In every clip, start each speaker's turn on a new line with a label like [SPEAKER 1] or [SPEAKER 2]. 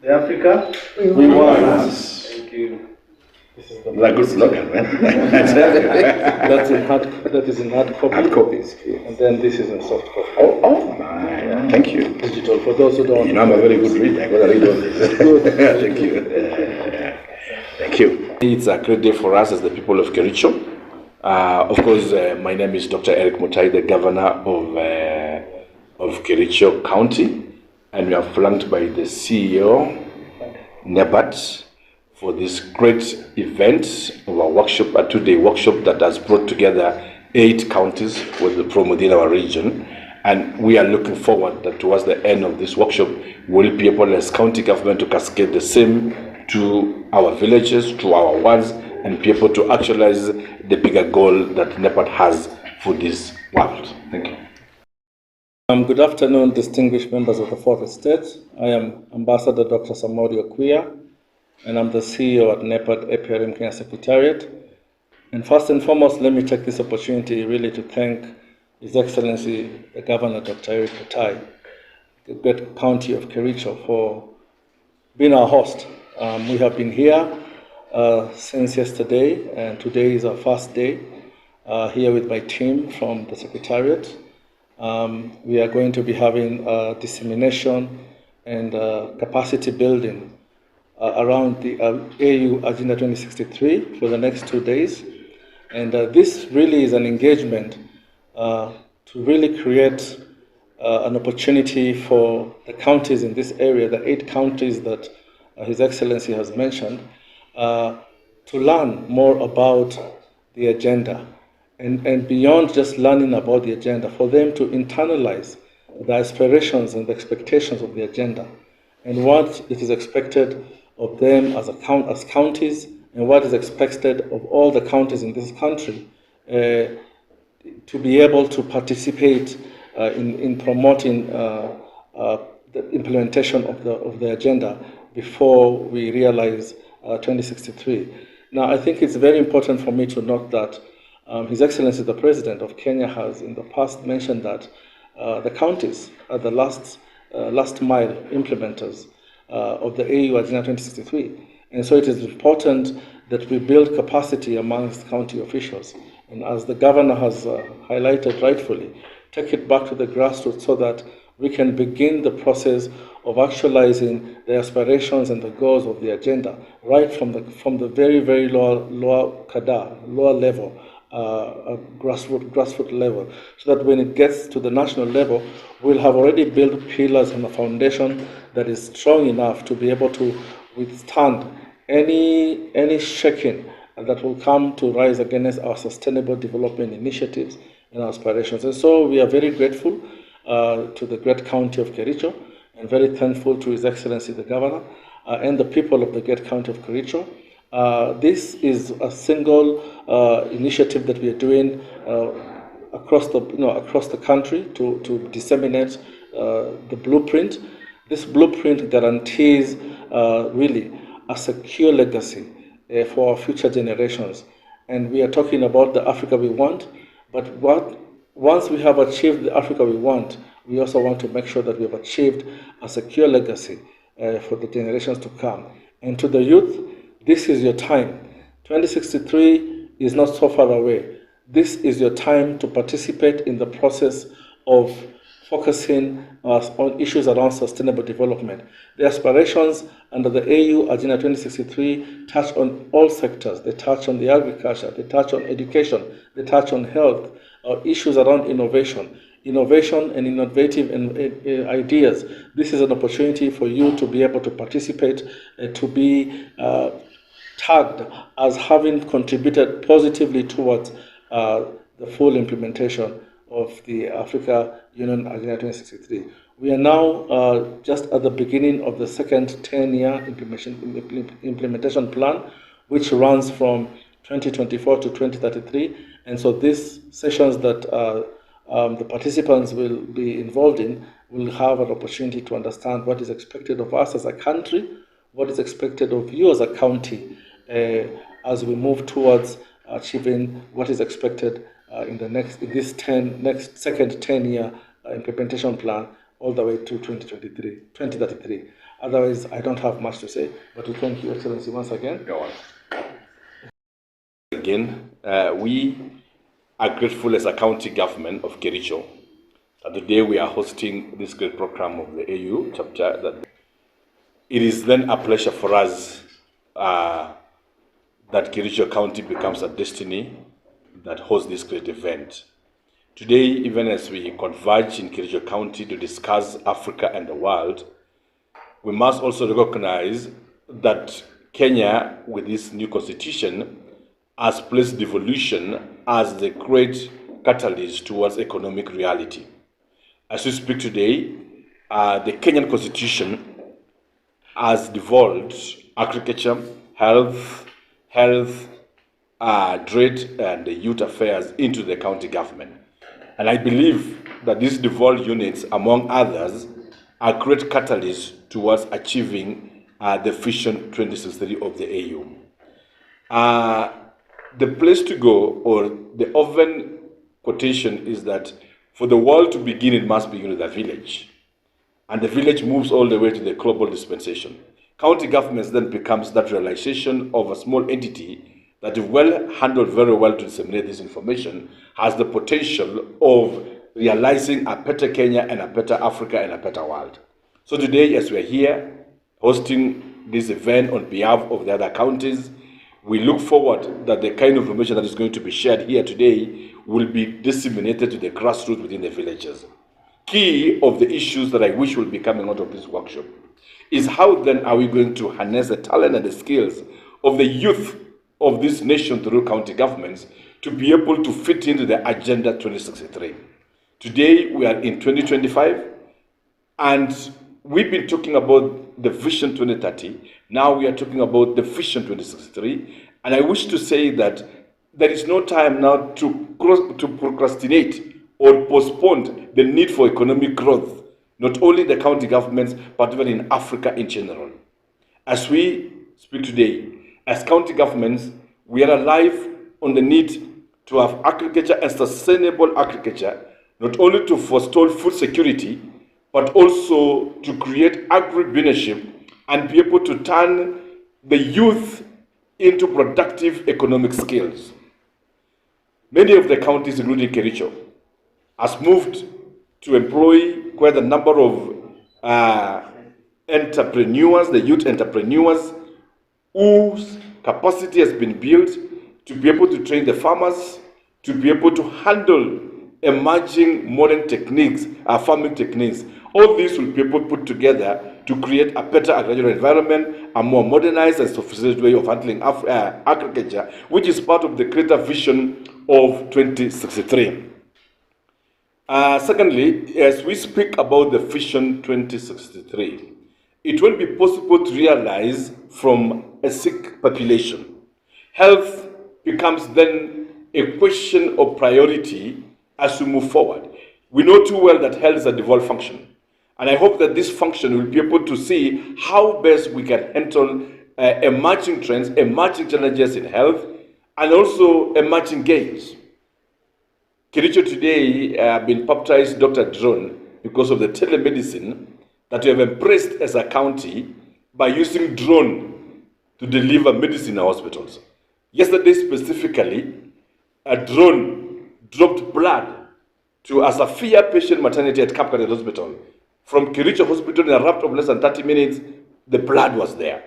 [SPEAKER 1] The Africa
[SPEAKER 2] we want.
[SPEAKER 1] Thank you.
[SPEAKER 2] This is a good slogan, man.
[SPEAKER 1] That is in hard copy.
[SPEAKER 2] Hard copies.
[SPEAKER 1] And then this is in soft copy.
[SPEAKER 2] Oh my. Yeah. Thank you.
[SPEAKER 1] Digital, for those who don't.
[SPEAKER 2] You know, I'm a very good reader. I'm going to read all this.
[SPEAKER 1] Good.
[SPEAKER 2] Thank you. Thank you. It's a great day for us as the people of Kericho. Of course, my name is Dr. Eric Mutai, the governor of Kericho County, and we are flanked by the CEO, NEPAD, for this great event of our workshop, a two-day workshop that has brought together 8 counties from within our region. And we are looking forward that towards the end of this workshop, we'll be able as county government to cascade the same to our villages, to our wards, and be able to actualize the bigger goal that NEPAD has for this world. Thank you.
[SPEAKER 1] Good afternoon, distinguished members of the Fourth Estate. I am Amb.Dr.Samori, and I'm the CEO at NEPAD APRM Kenya Secretariat. And first and foremost, let me take this opportunity really to thank His Excellency the Governor, Dr. Eric Mutai, the great county of Kericho, for being our host. We have been here since yesterday, and today is our first day here with my team from the Secretariat. We are going to be having dissemination and capacity building around the AU Agenda 2063 for the next 2 days. And this really is an engagement to really create an opportunity for the counties in this area, the 8 counties that His Excellency has mentioned, to learn more about the agenda. And beyond just learning about the agenda, for them to internalize the aspirations and the expectations of the agenda, and what it is expected of them as counties, and what is expected of all the counties in this country, to be able to participate in promoting the implementation of the agenda before we realize 2063. Now, I think it's very important for me to note that His Excellency the President of Kenya has in the past mentioned that the counties are the last mile implementers of the AU Agenda 2063. And so it is important that we build capacity amongst county officials. And as the governor has highlighted rightfully, take it back to the grassroots so that we can begin the process of actualizing the aspirations and the goals of the agenda right from the very, very lower level, grassroots level, so that when it gets to the national level, we'll have already built pillars and a foundation that is strong enough to be able to withstand any shaking that will come to rise against our sustainable development initiatives and aspirations. And so we are very grateful to the great county of Kericho, and very thankful to His Excellency the Governor and the people of the great county of Kericho. This is a single initiative that we are doing across the country to disseminate the blueprint. This blueprint guarantees really a secure legacy for our future generations. And we are talking about the Africa we want, but once we have achieved the Africa we want, we also want to make sure that we have achieved a secure legacy for the generations to come. And to the youth, this is your time. 2063 is not so far away. This is your time to participate in the process of focusing on issues around sustainable development. The aspirations under the AU Agenda 2063 touch on all sectors. They touch on the agriculture, they touch on education, they touch on health, issues around innovation and innovative ideas. This is an opportunity for you to be able to participate, to be tagged as having contributed positively towards the full implementation of the Africa Union Agenda 2063. We are now just at the beginning of the second 10-year implementation plan, which runs from 2024 to 2033. And so these sessions that the participants will be involved in will have an opportunity to understand what is expected of us as a country, what is expected of you as a county, as we move towards achieving what is expected in the next second 10-year implementation plan all the way to 2033. Otherwise, I don't have much to say, but we thank you, Excellency, once again.
[SPEAKER 2] Go on. Again, we are grateful as a county government of Kericho that today we are hosting this great program of the AU chapter. That it is then a pleasure for us that Kericho County becomes a destiny that hosts this great event. Today, even as we converge in Kericho County to discuss Africa and the world, we must also recognize that Kenya, with this new constitution, has placed devolution as the great catalyst towards economic reality. As we speak today, the Kenyan constitution has devolved agriculture, health, trade, and youth affairs into the county government. And I believe that these devolved units, among others, are great catalysts towards achieving the Vision 2063 of the AU. The place to go, or the oven quotation, is that for the world to begin, it must begin with a village. And the village moves all the way to the global dispensation. County governments then becomes that realization of a small entity that, if well handled very well to disseminate this information, has the potential of realizing a better Kenya and a better Africa and a better world. So today, as we're here hosting this event on behalf of the other counties, we look forward that the kind of information that is going to be shared here today will be disseminated to the grassroots within the villages. Key of the issues that I wish will be coming out of this workshop is how then are we going to harness the talent and the skills of the youth of this nation through county governments to be able to fit into the Agenda 2063. Today we are in 2025 and we've been talking about the Vision 2030. Now we are talking about the Vision 2063. And I wish to say that there is no time now to procrastinate or postpone the need for economic growth, not only the county governments, but even in Africa in general. As we speak today, as county governments, we are alive on the need to have agriculture and sustainable agriculture, not only to forestall food security, but also to create agribusinesship and be able to turn the youth into productive economic skills. Many of the counties, including Kericho, has moved to employ quite a number of entrepreneurs, the youth entrepreneurs, whose capacity has been built to be able to train the farmers, to be able to handle emerging modern techniques, farming techniques. All these will be able to put together to create a better agricultural environment, a more modernized and sophisticated way of handling agriculture, which is part of the greater vision of 2063. Secondly, as we speak about the Vision 2063, it will be possible to realize from a sick population. Health becomes then a question of priority as we move forward. We know too well that health is a devolved function. And I hope that this function will be able to see how best we can handle emerging trends, emerging challenges in health, and also emerging gains. Kericho today have been baptized Dr. Drone because of the telemedicine that we have embraced as a county by using drone to deliver medicine in our hospitals. Yesterday specifically, a drone dropped blood to a severe patient maternity at Cape Cadet Hospital. From Kericho Hospital, in a rapid of less than 30 minutes, the blood was there.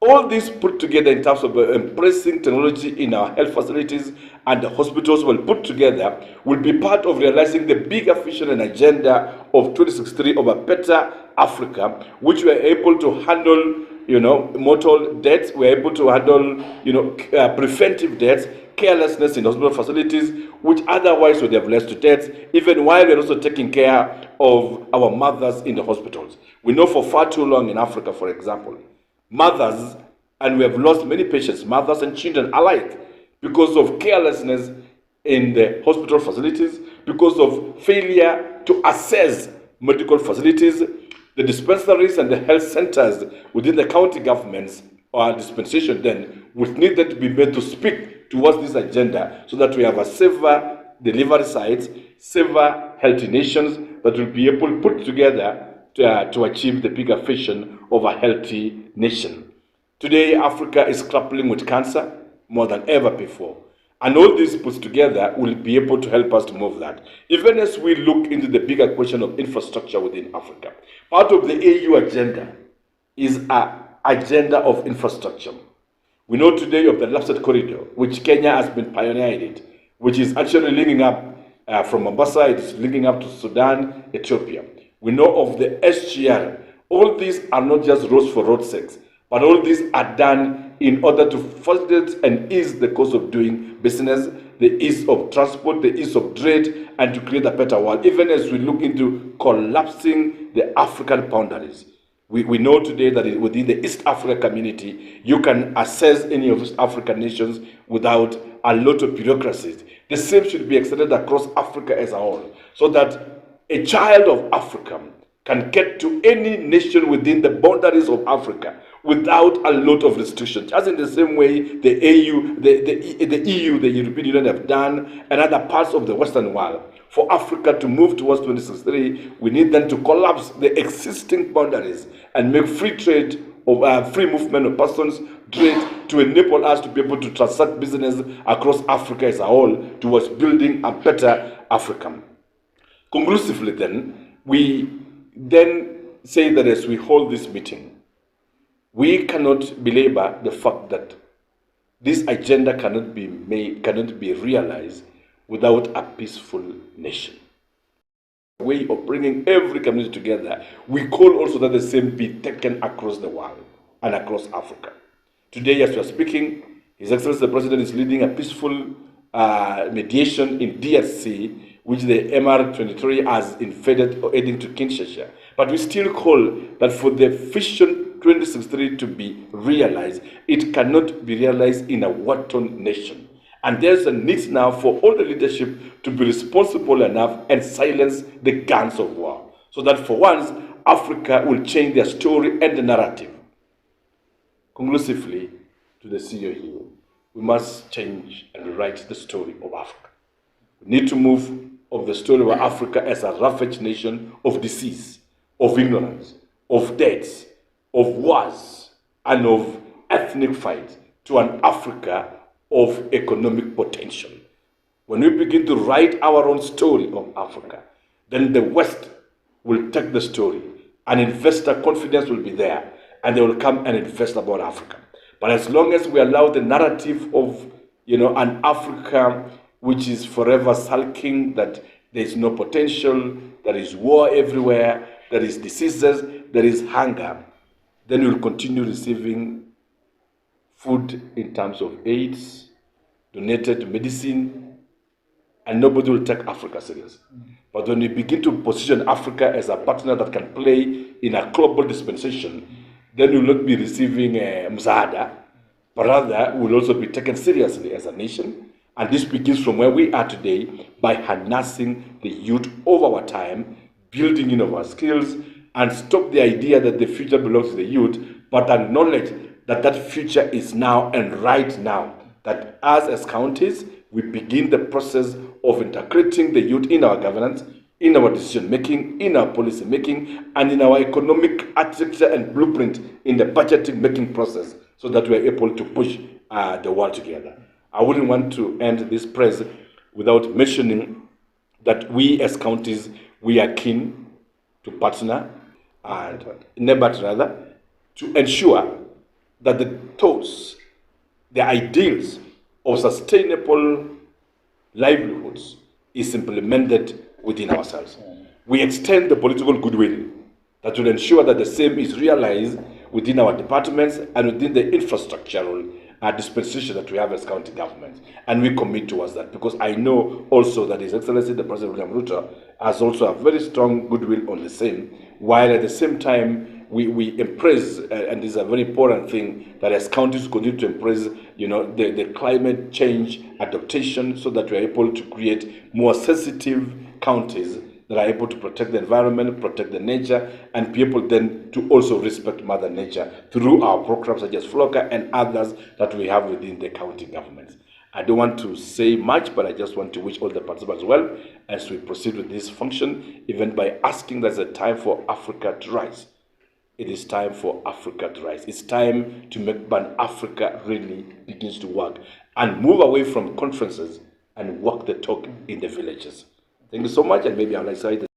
[SPEAKER 2] All this put together in terms of embracing technology in our health facilities and the hospitals will put together will be part of realizing the bigger vision and agenda of 2063 of a better Africa, which we are able to handle, mortal deaths, we are able to handle, preventive deaths, carelessness in hospital facilities, which otherwise would have led to deaths, even while we're also taking care of our mothers in the hospitals. We know for far too long in Africa, for example, mothers, and we have lost many patients, mothers and children alike, because of carelessness in the hospital facilities, because of failure to assess medical facilities. The dispensaries and the health centers within the county governments or dispensation then would need them to be made to speak towards this agenda so that we have a safer delivery sites, safer healthy nations, that will be able to put together to achieve the bigger vision of a healthy nation. Today, Africa is grappling with cancer more than ever before. And all this put together will be able to help us to move that. Even as we look into the bigger question of infrastructure within Africa, part of the AU agenda is an agenda of infrastructure. We know today of the Lapsset Corridor, which Kenya has been pioneering it, which is actually linking up from Mombasa, it is linking up to Sudan, Ethiopia. We know of the SGR. All these are not just roads for road's sake, but all these are done in order to facilitate and ease the cost of doing business, the ease of transport, the ease of trade, and to create a better world, even as we look into collapsing the African boundaries. We know today that within the East Africa community, you can access any of these African nations without a lot of bureaucracies. The same should be extended across Africa as a whole, so that a child of Africa can get to any nation within the boundaries of Africa without a lot of restrictions. Just in the same way the EU, the European Union have done, and other parts of the Western world. For Africa to move towards 2063, we need them to collapse the existing boundaries and make free trade of free movement of persons, trade, to enable us to be able to transact business across Africa as a whole towards building a better Africa. Conclusively then, we then say that as we hold this meeting, we cannot belabor the fact that this agenda cannot be realized without a peaceful nation. A way of bringing every community together, we call also that the same be taken across the world and across Africa. Today, as we are speaking, His Excellency the President is leading a peaceful mediation in DRC, which the MR23 has invaded or heading to Kinshasa. But we still call that for the Vision 2063 to be realized, it cannot be realized in a war-torn nation. And there's a need now for all the leadership to be responsible enough and silence the guns of war, so that for once, Africa will change their story and the narrative. Conclusively, to the CEO here, we must change and write the story of Africa. We need to move of the story of Africa as a ravaged nation of disease, of ignorance, of deaths, of wars, and of ethnic fight, to an Africa of economic potential. When we begin to write our own story of Africa, then the West will take the story, and investor confidence will be there, and they will come and invest about Africa. But as long as we allow the narrative of an Africa which is forever sulking, that there is no potential, there is war everywhere, there is diseases, there is hunger, then we'll continue receiving food in terms of AIDS, donated medicine, and nobody will take Africa serious. But when we begin to position Africa as a partner that can play in a global dispensation, then we will not be receiving msaada, but rather we will also be taken seriously as a nation. And this begins from where we are today, by harnessing the youth of our time, building in our skills, and stop the idea that the future belongs to the youth, but acknowledge that that future is now and right now. That us as counties, we begin the process of integrating the youth in our governance, in our decision making, in our policy making, and in our economic architecture and blueprint in the budgeting making process, so that we are able to push the world together. I wouldn't want to end this press without mentioning that we as counties, we are keen to partner and NEPAD rather, to ensure that the thoughts, the ideals of sustainable livelihoods is implemented within ourselves. We extend the political goodwill that will ensure that the same is realized within our departments and within the infrastructural dispensation that we have as county governments, and we commit towards that, because I know also that His Excellency the President William Ruto has also a very strong goodwill on the same, while at the same time we embrace, and this is a very important thing, that as counties continue to embrace the climate change adaptation, so that we are able to create more sensitive counties that are able to protect the environment, protect the nature, and be able then to also respect Mother Nature through our programs such as FLOCA and others that we have within the county governments. I don't want to say much, but I just want to wish all the participants well as we proceed with this function, even by asking that it's a time for Africa to rise. It is time for Africa to rise. It's time to make Pan-Africa really begins to work and move away from conferences and walk the talk in the villages. Thank you so much, and maybe I'll like to